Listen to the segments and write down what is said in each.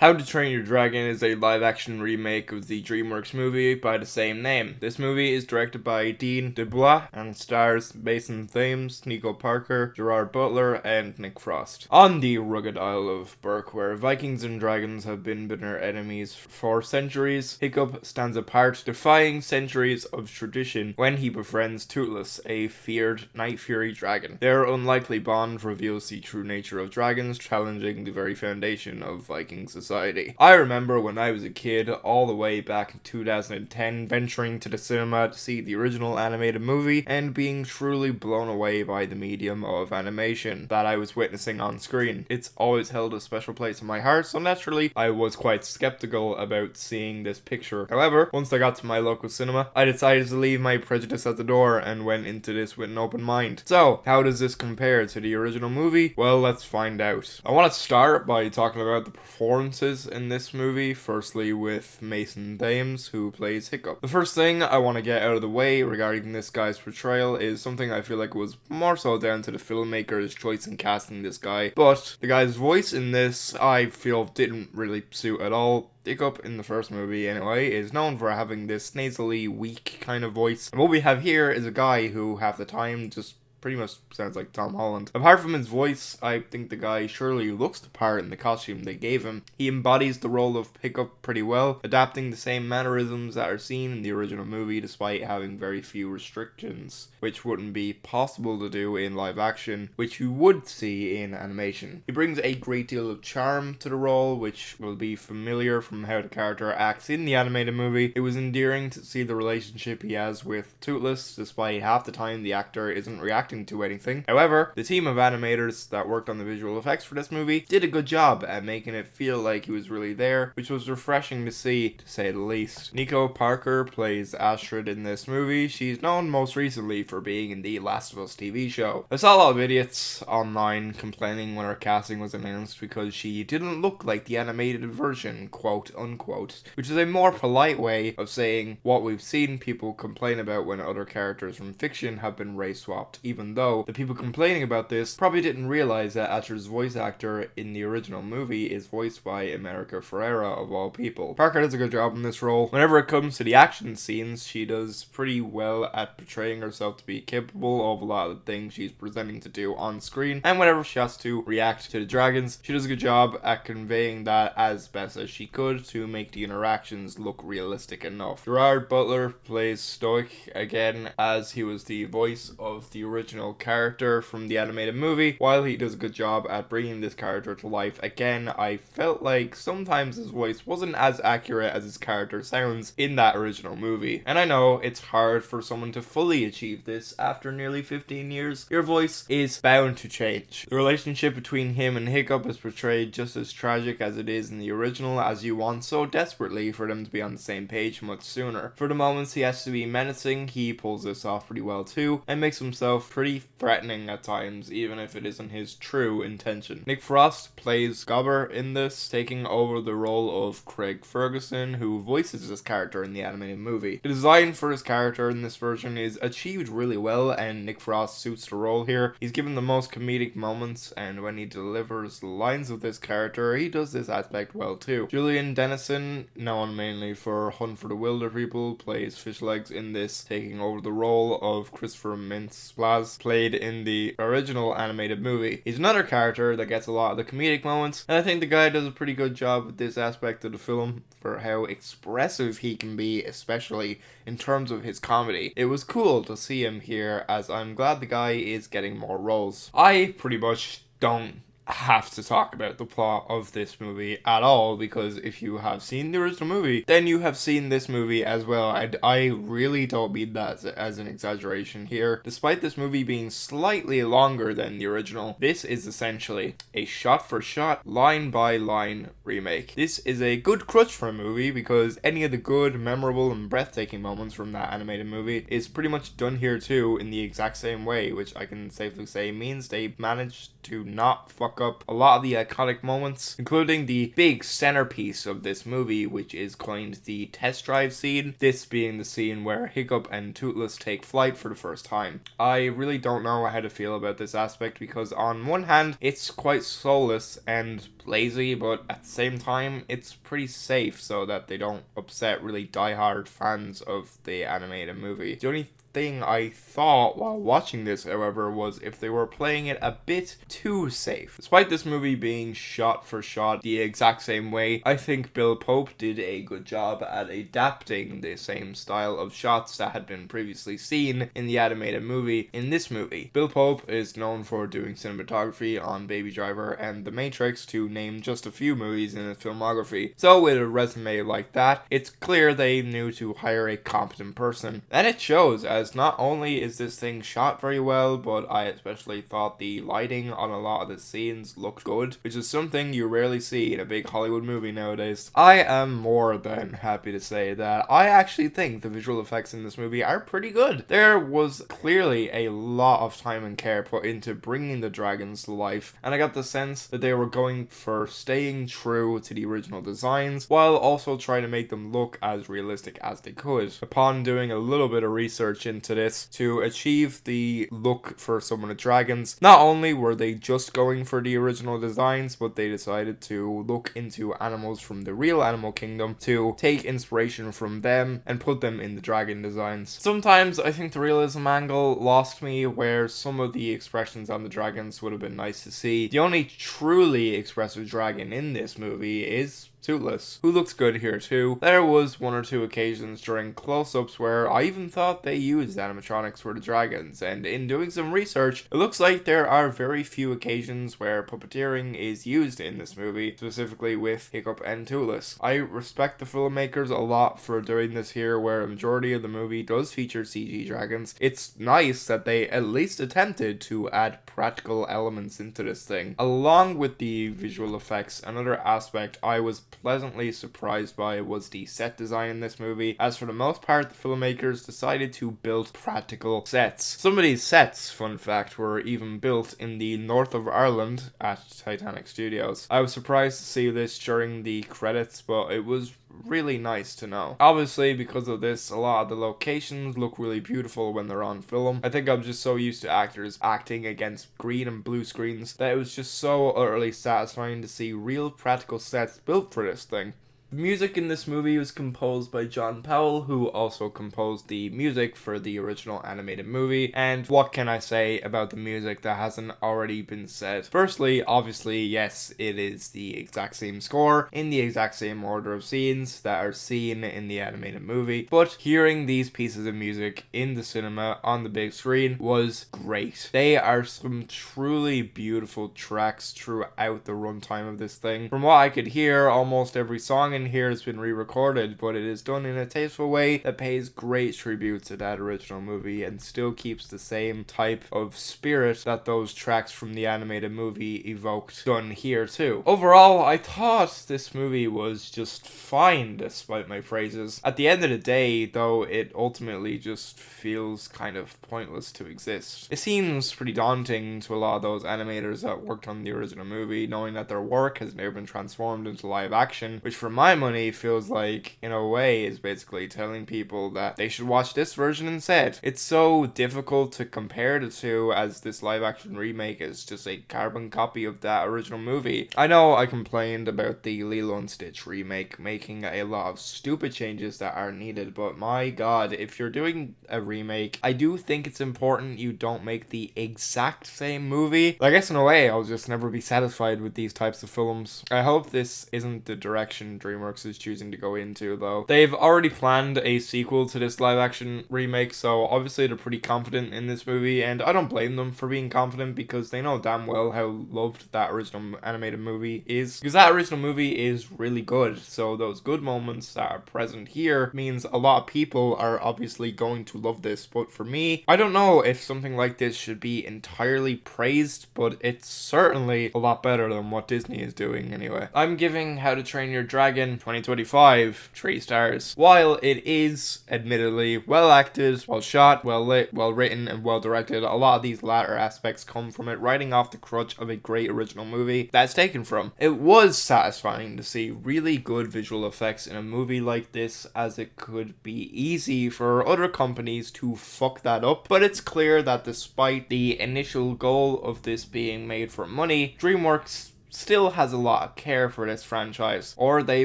How to Train Your Dragon is a live-action remake of the DreamWorks movie by the same name. This movie is directed by Dean DeBlois and stars Mason Thames, Nico Parker, Gerard Butler, and Nick Frost. On the rugged Isle of Berk, where Vikings and dragons have been bitter enemies for centuries, Hiccup stands apart, defying centuries of tradition when he befriends Toothless, a feared Night Fury dragon. Their unlikely bond reveals the true nature of dragons, challenging the very foundation of Viking society. I remember when I was a kid, all the way back in 2010, venturing to the cinema to see the original animated movie and being truly blown away by the medium of animation that I was witnessing on screen. It's always held a special place in my heart, so naturally I was quite skeptical about seeing this picture. However, once I got to my local cinema, I decided to leave my prejudice at the door and went into this with an open mind. So, how does this compare to the original movie? Well, let's find out. I want to start by talking about the performances in this movie, firstly with Mason Thames, who plays Hiccup. The first thing I want to get out of the way regarding this guy's portrayal is something I feel like was more so down to the filmmaker's choice in casting this guy, but the guy's voice in this I feel didn't really suit at all. Hiccup, in the first movie anyway, is known for having this nasally, weak kind of voice, and what we have here is a guy who half the time just pretty much sounds like Tom Holland. Apart from his voice, I think the guy surely looks the part in the costume they gave him. He embodies the role of Hiccup pretty well, adapting the same mannerisms that are seen in the original movie despite having very few restrictions, which wouldn't be possible to do in live action, which you would see in animation. He brings a great deal of charm to the role, which will be familiar from how the character acts in the animated movie. It was endearing to see the relationship he has with Toothless, despite half the time the actor isn't reacting to anything. However, the team of animators that worked on the visual effects for this movie did a good job at making it feel like he was really there, which was refreshing to see, to say the least. Nico Parker plays Astrid in this movie. She's known most recently for being in the Last of Us TV show. I saw a lot of idiots online complaining when her casting was announced because she didn't look like the animated version, quote unquote, which is a more polite way of saying what we've seen people complain about when other characters from fiction have been race swapped, even though the people complaining about this probably didn't realize that Astrid's voice actor in the original movie is voiced by America Ferrera, of all people. Parker does a good job in this role. Whenever it comes to the action scenes, she does pretty well at portraying herself to be capable of a lot of the things she's presenting to do on screen, and whenever she has to react to the dragons, she does a good job at conveying that as best as she could to make the interactions look realistic enough. Gerard Butler plays Stoick again, as he was the voice of the original character from the animated movie. While he does a good job at bringing this character to life again, I felt like sometimes his voice wasn't as accurate as his character sounds in that original movie. And I know it's hard for someone to fully achieve this after nearly 15 years. Your voice is bound to change. The relationship between him and Hiccup is portrayed just as tragic as it is in the original, as you want so desperately for them to be on the same page much sooner. For the moments he has to be menacing, he pulls this off pretty well too, and makes himself pretty threatening at times, even if it isn't his true intention. Nick Frost plays Gobber in this, taking over the role of Craig Ferguson, who voices this character in the animated movie. The design for his character in this version is achieved really well, and Nick Frost suits the role here. He's given the most comedic moments, and when he delivers the lines of this character, he does this aspect well too. Julian Dennison, known mainly for Hunt for the Wilder People, plays Fishlegs in this, taking over the role of Christopher Mintz-Plasse, played in the original animated movie. He's another character that gets a lot of the comedic moments, and I think the guy does a pretty good job with this aspect of the film for how expressive he can be, especially in terms of his comedy. It was cool to see him here, as I'm glad the guy is getting more roles. I pretty much don't have to talk about the plot of this movie at all, because if you have seen the original movie, then you have seen this movie as well, and I really don't mean that as an exaggeration here. Despite this movie being slightly longer than the original, this is essentially a shot-for-shot, line-by-line remake. This is a good crutch for a movie, because any of the good, memorable, and breathtaking moments from that animated movie is pretty much done here too in the exact same way, which I can safely say means they managed to not fuck took up a lot of the iconic moments, including the big centerpiece of this movie, which is coined the test drive scene, this being the scene where Hiccup and Toothless take flight for the first time. I really don't know how to feel about this aspect because on one hand, it's quite soulless and lazy, but at the same time, it's pretty safe so that they don't upset really diehard fans of the animated movie. The only thing I thought while watching this, however, was if they were playing it a bit too safe. Despite this movie being shot for shot the exact same way, I think Bill Pope did a good job at adapting the same style of shots that had been previously seen in the animated movie in this movie. Bill Pope is known for doing cinematography on Baby Driver and The Matrix, to name just a few movies in his filmography. So with a resume like that, it's clear they knew to hire a competent person. And it shows, as not only is this thing shot very well, but I especially thought the lighting on a lot of the scenes looked good, which is something you rarely see in a big Hollywood movie nowadays. I am more than happy to say that I actually think the visual effects in this movie are pretty good. There was clearly a lot of time and care put into bringing the dragons to life, and I got the sense that they were going for staying true to the original designs, while also trying to make them look as realistic as they could. Upon doing a little bit of research into this to achieve the look for some of the dragons, not only were they just going for the original designs, but they decided to look into animals from the real animal kingdom to take inspiration from them and put them in the dragon designs. Sometimes I think the realism angle lost me, where some of the expressions on the dragons would have been nice to see. The only truly expressive dragon in this movie is Toothless, who looks good here too. There was one or two occasions during close-ups where I even thought they used animatronics for the dragons, and in doing some research, it looks like there are very few occasions where puppeteering is used in this movie, specifically with Hiccup and Toothless. I respect the filmmakers a lot for doing this here, where a majority of the movie does feature CG dragons. It's nice that they at least attempted to add practical elements into this thing. Along with the visual effects, another aspect I was pleasantly surprised by was the set design in this movie, as for the most part the filmmakers decided to build practical sets. Some of these sets, fun fact, were even built in the north of Ireland at Titanic Studios. I was surprised to see this during the credits, but it was really nice to know. Obviously, because of this, a lot of the locations look really beautiful when they're on film. I think I'm just so used to actors acting against green and blue screens that it was just so utterly satisfying to see real practical sets built for this thing. The music in this movie was composed by John Powell, who also composed the music for the original animated movie. And what can I say about the music that hasn't already been said? Firstly, obviously, yes, it is the exact same score in the exact same order of scenes that are seen in the animated movie. But hearing these pieces of music in the cinema on the big screen was great. They are some truly beautiful tracks throughout the runtime of this thing. From what I could hear, almost every song in here has been re-recorded, but it is done in a tasteful way that pays great tribute to that original movie and still keeps the same type of spirit that those tracks from the animated movie evoked done here too. Overall, I thought this movie was just fine despite my praises. At the end of the day, though, it ultimately just feels kind of pointless to exist. It seems pretty daunting to a lot of those animators that worked on the original movie, knowing that their work has now been transformed into live action, which for my money feels like, in a way, is basically telling people that they should watch this version instead. It's so difficult to compare the two, as this live action remake is just a carbon copy of that original movie. I know I complained about the Lilo and Stitch remake making a lot of stupid changes that aren't needed, but my god, if you're doing a remake, I do think it's important you don't make the exact same movie. I guess in a way, I'll just never be satisfied with these types of films. I hope this isn't the direction DreamWorks is choosing to go into, though. They've already planned a sequel to this live action remake, so obviously they're pretty confident in this movie, and I don't blame them for being confident because they know damn well how loved that original animated movie is. Because that original movie is really good, so those good moments that are present here means a lot of people are obviously going to love this. But for me, I don't know if something like this should be entirely praised, but it's certainly a lot better than what Disney is doing anyway. I'm giving How to Train Your Dragon Animation 2025, 3 stars. While it is admittedly well acted, well shot, well lit, well written, and well directed, a lot of these latter aspects come from it riding off the crutch of a great original movie that's taken from. It was satisfying to see really good visual effects in a movie like this, as it could be easy for other companies to fuck that up, but it's clear that despite the initial goal of this being made for money, DreamWorks still has a lot of care for this franchise, or they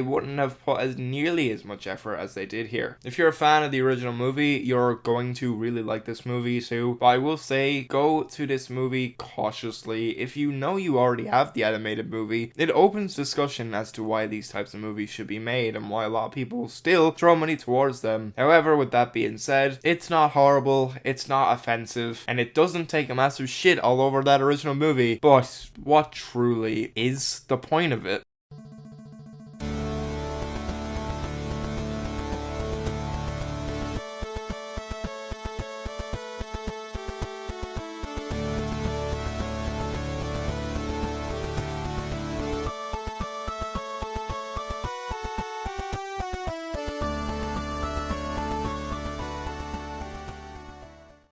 wouldn't have put as nearly as much effort as they did here. If you're a fan of the original movie, you're going to really like this movie too, but I will say go to this movie cautiously. If you know you already have the animated movie, it opens discussion as to why these types of movies should be made and why a lot of people still throw money towards them. However, with that being said, it's not horrible, it's not offensive, and it doesn't take a massive shit all over that original movie, but what truly is the point of it?